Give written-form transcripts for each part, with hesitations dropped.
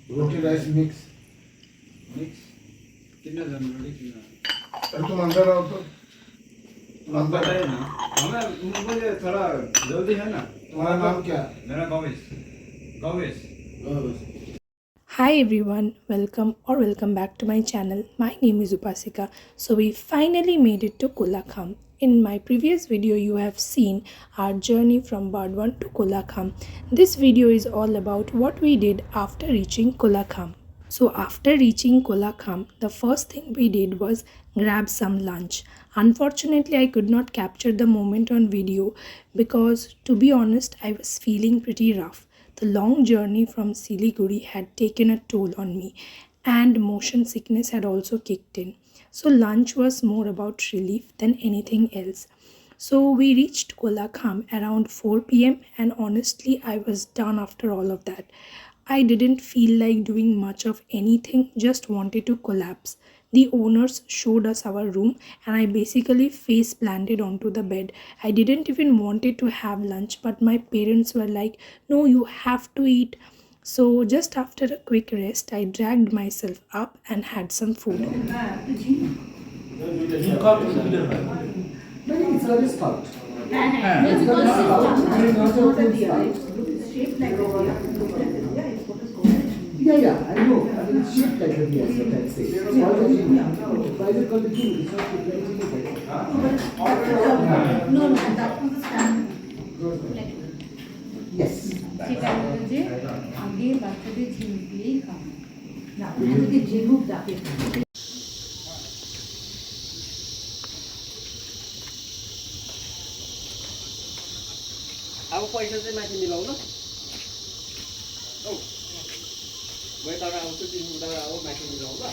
Roti rice mix. कितना जनवरी कितना तुम अंदर आओ तो अंदर है ना हमें मुझे थोड़ा जल्दी है ना तुम्हारा नाम क्या है मेरा गवेश गवेश Hi everyone, welcome back to my channel. My name is Upasika. So we finally made it to Kolakham. In my previous video you have seen our journey from Bardhaman to Kolakham. This video is all about what we did after reaching Kolakham. So after reaching Kolakham, the first thing we did was grab some lunch. Unfortunately, I could not capture the moment on video because to be honest, I was feeling pretty rough. The long journey from Siliguri had taken a toll on me and motion sickness had also kicked in. So lunch was more about relief than anything else. So we reached Kolakham around 4 p.m. and honestly I was done after all of that. I didn't feel like doing much of anything, just wanted to collapse. The owners showed us our room and I basically face planted onto the bed. I didn't even wanted to have lunch, but my parents were like, "No, you have to eat." So just after a quick rest, I dragged myself up and had some food. Yeah, I know. I mean, it's shaped like a V, so that's it. So why would you? Why is it called the Q? It's not the No, that was the stand. Yes. সেটা হলো যে আগে বাচ্চাদের ঝিনুক দিয়েই খাওয়া না যদি ঝিনুক ডাকে अब पैसा चाहिँ माथि मिलाउन औ मै तल आउँछु तिमी उता आऊ माथि मिलाउँ ल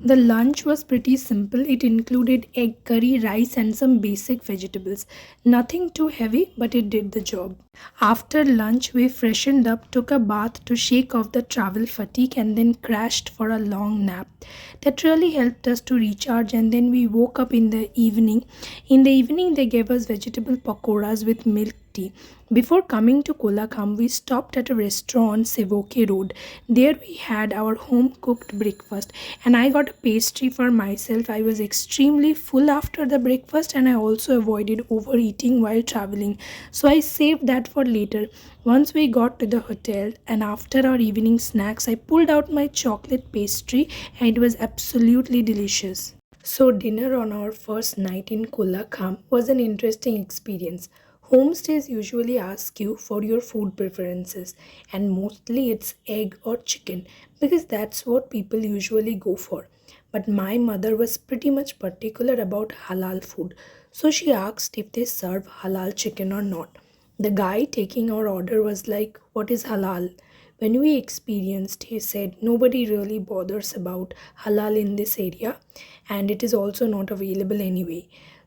The lunch was pretty simple. It included egg curry, rice and some basic vegetables. Nothing too heavy, but it did the job. After lunch, we freshened up, took a bath to shake off the travel fatigue and then crashed for a long nap. That really helped us to recharge and then we woke up in the evening. In the evening, they gave us vegetable pakoras with milk tea. Before coming to Kolakham, we stopped at a restaurant on Sevoke Road. There we had our home-cooked breakfast and I got a pastry for myself. I was extremely full after the breakfast and I also avoided overeating while traveling. So I saved that for later. Once we got to the hotel and after our evening snacks, I pulled out my chocolate pastry and it was absolutely delicious. So dinner on our first night in Kolakham was an interesting experience. Homestays usually ask you for your food preferences and mostly it's egg or chicken because that's what people usually go for. But my mother was pretty much particular about halal food, so she asked if they serve halal chicken or not. The guy taking our order was like, "What is halal?" When we experienced, he said nobody really bothers about halal in this area and it is also not available anyway.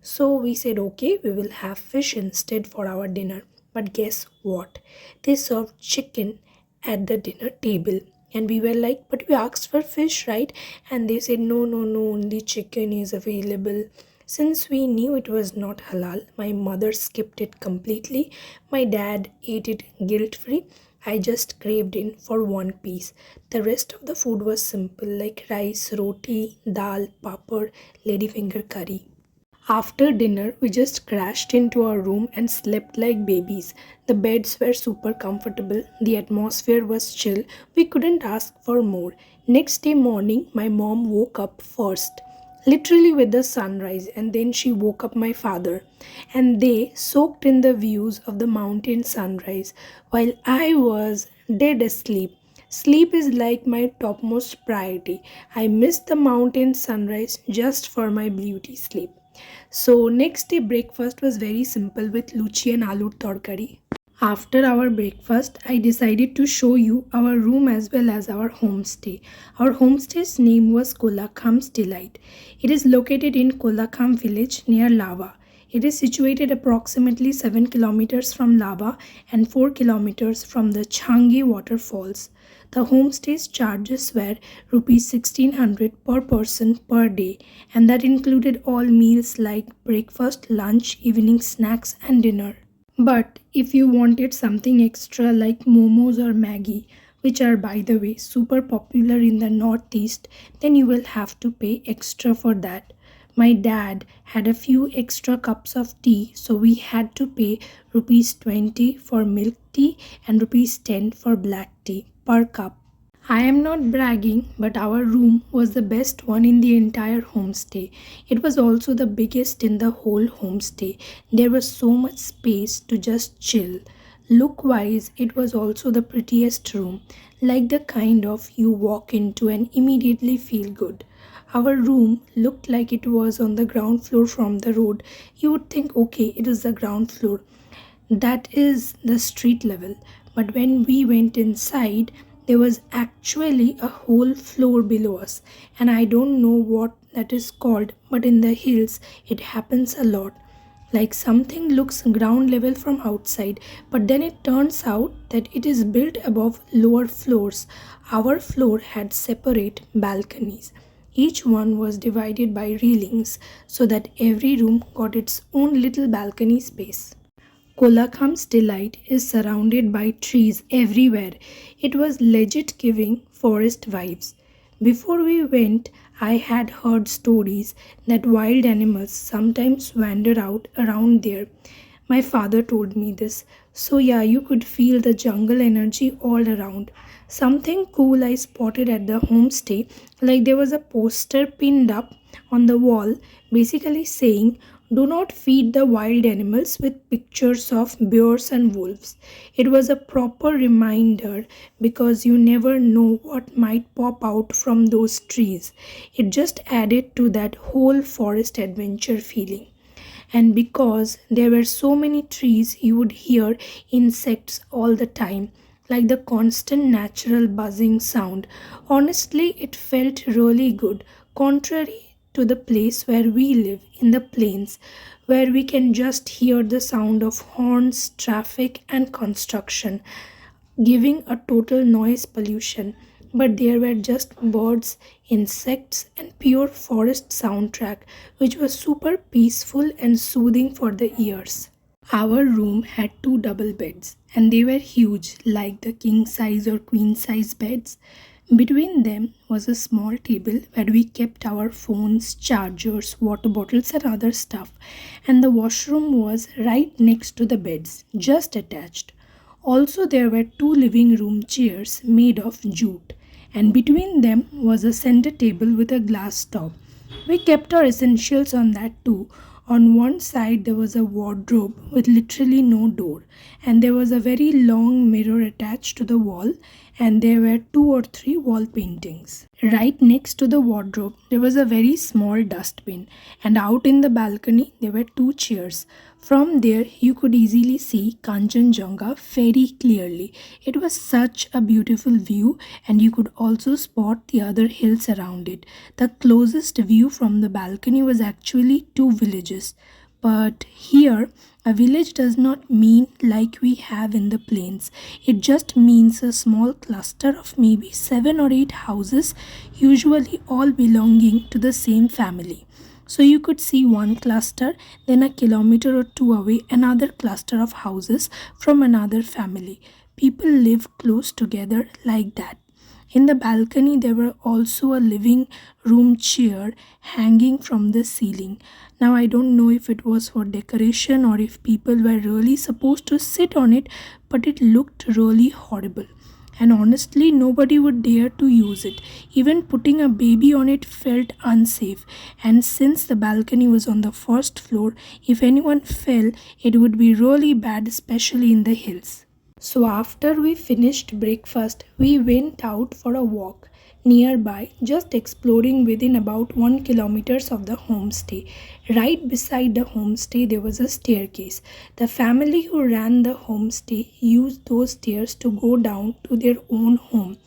So we said, okay, we will have fish instead for our dinner. But guess what? They served chicken at the dinner table. And we were like, but we asked for fish, right? And they said, no, only chicken is available. Since we knew it was not halal, my mother skipped it completely. My dad ate it guilt-free. I just craved in for one piece. The rest of the food was simple like rice, roti, dal, papad, ladyfinger curry. After dinner, we just crashed into our room and slept like babies. The beds were super comfortable. The atmosphere was chill. We couldn't ask for more. Next day morning, my mom woke up first, literally with the sunrise, and then she woke up my father. And they soaked in the views of the mountain sunrise while I was dead asleep. Sleep is like my topmost priority. I missed the mountain sunrise just for my beauty sleep. So next day breakfast was very simple with luchi and aloo torkari. After our breakfast, I decided to show you our room as well as our homestay. Our homestay's name was Kolakham's Delight. It is located in Kolakham village near Lava. It is situated approximately 7 kilometers from Lava and 4 kilometers from the Changi waterfalls. The homestay's charges were rupees 1600 per person per day, and that included all meals like breakfast, lunch, evening snacks, and dinner. But if you wanted something extra like momos or Maggie, which are by the way super popular in the northeast, then you will have to pay extra for that. My dad had a few extra cups of tea, so we had to pay rupees 20 for milk tea and rupees 10 for black tea per cup. I am not bragging, but our room was the best one in the entire homestay. It was also the biggest in the whole homestay. There was so much space to just chill. Look wise, it was also the prettiest room, like the kind of you walk into and immediately feel good. Our room looked like it was on the ground floor from the road. You would think, okay, it is the ground floor. That is the street level. But when we went inside, there was actually a whole floor below us. And I don't know what that is called, but in the hills, it happens a lot. Like something looks ground level from outside, but then it turns out that it is built above lower floors. Our floor had separate balconies. Each one was divided by railings so that every room got its own little balcony space. Kolakham's delight is surrounded by trees everywhere. It was legit giving forest vibes. Before we went, I had heard stories that wild animals sometimes wander out around there. My father told me this. So yeah, you could feel the jungle energy all around. Something cool I spotted at the homestay, like there was a poster pinned up on the wall basically saying, "Do not feed the wild animals," with pictures of bears and wolves. It was a proper reminder because you never know what might pop out from those trees. It just added to that whole forest adventure feeling. And because there were so many trees, you would hear insects all the time, like the constant natural buzzing sound. Honestly, it felt really good, contrary to the place where we live in the plains, where we can just hear the sound of horns, traffic, and construction, giving a total noise pollution. But there were just birds, insects, and pure forest soundtrack, which was super peaceful and soothing for the ears. Our room had two double beds, and they were huge, like the king size or queen size beds. Between them was a small table where we kept our phones, chargers, water bottles, and other stuff, and the washroom was right next to the beds, just attached. Also, there were two living room chairs made of jute, and between them was a center table with a glass top. We kept our essentials on that too. On one side, there was a wardrobe with literally no door, and there was a very long mirror attached to the wall, and there were 2 or 3 wall paintings. Right next to the wardrobe, there was a very small dustbin, and out in the balcony, there were 2 chairs. From there, you could easily see Kangchenjunga very clearly. It was such a beautiful view, and you could also spot the other hills around it. The closest view from the balcony was actually 2 villages. But here, a village does not mean like we have in the plains. It just means a small cluster of maybe 7 or 8 houses, usually all belonging to the same family. So you could see one cluster, then a kilometer or two away, another cluster of houses from another family. People live close together like that. In the balcony, there were also a living room chair hanging from the ceiling. Now, I don't know if it was for decoration or if people were really supposed to sit on it, but it looked really horrible. And honestly, nobody would dare to use it. Even putting a baby on it felt unsafe. And since the balcony was on the first floor, if anyone fell, it would be really bad, especially in the hills. So after we finished breakfast, we went out for a walk nearby, just exploring within about 1 kilometer of the homestay. Right beside the homestay, there was a staircase. The family who ran the homestay used those stairs to go down to their own home.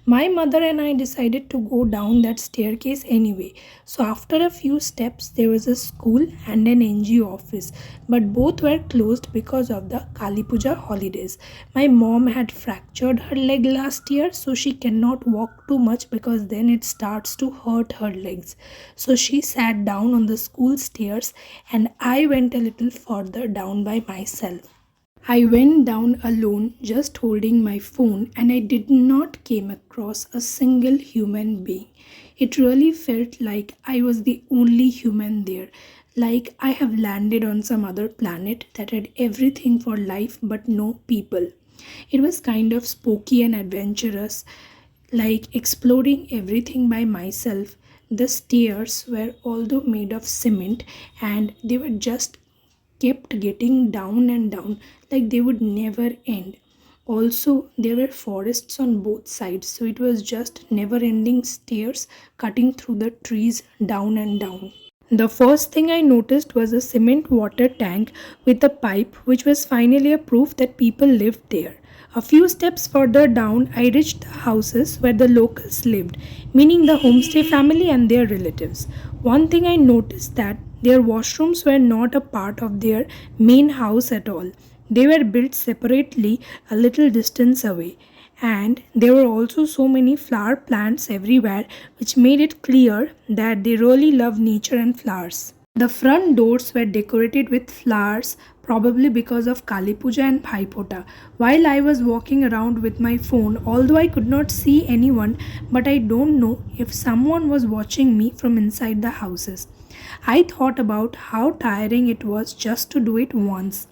My mother and I decided to go down that staircase anyway. So after a few steps there was a school and an NGO office, but both were closed because of the Kali Puja holidays. My mom had fractured her leg last year, so she cannot walk too much because then it starts to hurt her legs. So she sat down on the school stairs and I went a little further down by myself. I went down alone, just holding my phone, and I did not came across a single human being. It really felt like I was the only human there, like I have landed on some other planet that had everything for life but no people. It was kind of spooky and adventurous, like exploring everything by myself. The stairs were although made of cement and they were just kept getting down and down like they would never end. Also, there were forests on both sides, so it was just never ending stairs cutting through the trees down and down. The first thing I noticed was a cement water tank with a pipe, which was finally a proof that people lived there. A few steps further down, I reached the houses where the locals lived, meaning the homestay family and their relatives. One thing I noticed that their washrooms were not a part of their main house at all. They were built separately a little distance away. And there were also so many flower plants everywhere, which made it clear that they really love nature and flowers. The front doors were decorated with flowers, probably because of Kali Puja and Bhaipota. While I was walking around with my phone, although I could not see anyone, but I don't know if someone was watching me from inside the houses. I thought about how tiring it was just to do it once,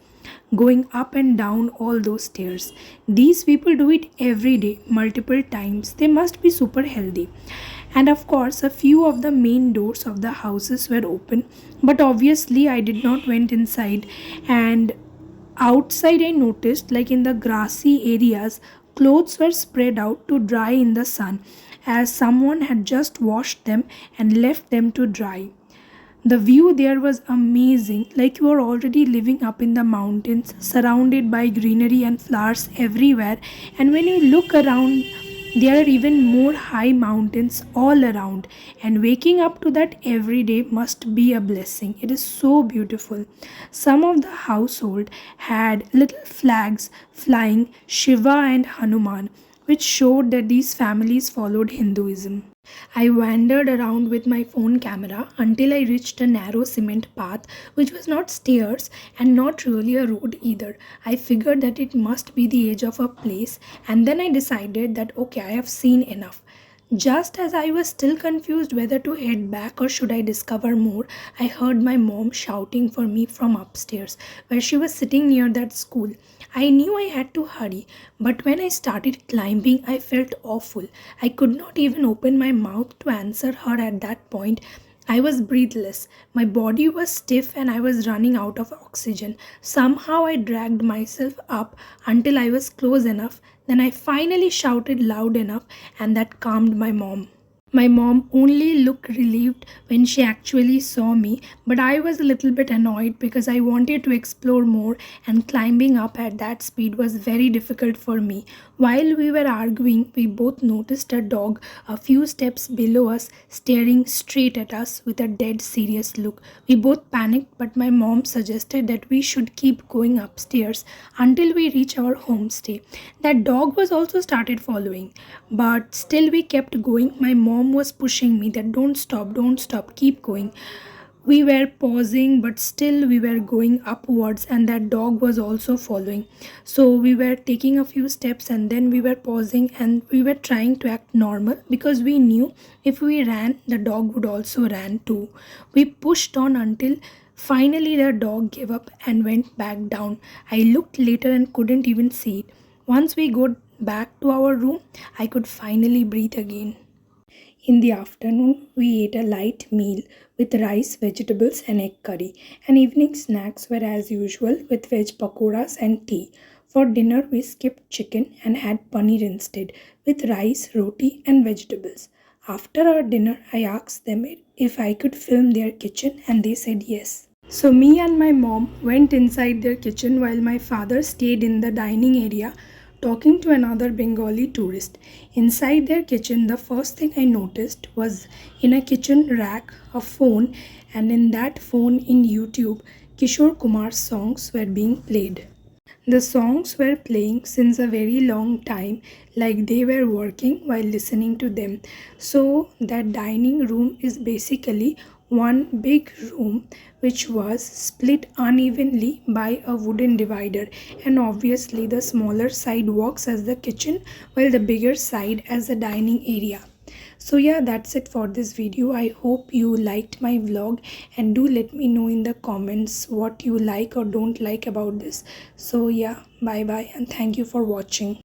going up and down all those stairs. These people do it every day, multiple times. They must be super healthy. And of course, a few of the main doors of the houses were open, but obviously I did not went inside. And outside I noticed, like in the grassy areas, clothes were spread out to dry in the sun, as someone had just washed them and left them to dry. The view there was amazing, like you are already living up in the mountains, surrounded by greenery and flowers everywhere. And when you look around, there are even more high mountains all around. And waking up to that every day must be a blessing. It is so beautiful. Some of the household had little flags flying, Shiva and Hanuman, which showed that these families followed Hinduism. I wandered around with my phone camera until I reached a narrow cement path, which was not stairs and not really a road either. I figured that it must be the edge of a place, and then I decided that okay, I have seen enough. Just as I was still confused whether to head back or should I discover more, I heard my mom shouting for me from upstairs, where she was sitting near that school. I knew I had to hurry, but when I started climbing, I felt awful. I could not even open my mouth to answer her at that point. I was breathless. My body was stiff and I was running out of oxygen. Somehow I dragged myself up until I was close enough. Then I finally shouted loud enough, and that calmed my mom. My mom only looked relieved when she actually saw me, but I was a little bit annoyed because I wanted to explore more, and climbing up at that speed was very difficult for me. While we were arguing, we both noticed a dog a few steps below us staring straight at us with a dead serious look. We both panicked, but my mom suggested that we should keep going upstairs until we reach our homestay. That dog was also started following, but still we kept going. My mom was pushing me that don't stop, keep going. We were pausing, but still we were going upwards, and that dog was also following. So we were taking a few steps and then we were pausing and we were trying to act normal because we knew if we ran, the dog would also run too. We pushed on until finally the dog gave up and went back down. I looked later and couldn't even see it. Once we got back to our room, I could finally breathe again. In the afternoon, we ate a light meal with rice, vegetables and egg curry, and evening snacks were as usual with veg pakoras and tea. For dinner, we skipped chicken and had paneer instead with rice, roti and vegetables. After our dinner, I asked them if I could film their kitchen and they said yes. So me and my mom went inside their kitchen while my father stayed in the dining area talking to another Bengali tourist. Inside their kitchen, the first thing I noticed was in a kitchen rack a phone, and in that phone in YouTube, Kishore Kumar's songs were being played. The songs were playing since a very long time, like they were working while listening to them. So, that dining room is basically one big room which was split unevenly by a wooden divider, and obviously the smaller side works as the kitchen while the bigger side as the dining area. So yeah, that's it for this video. I hope you liked my vlog, and do let me know in the comments what you like or don't like about this. So yeah, bye bye and thank you for watching.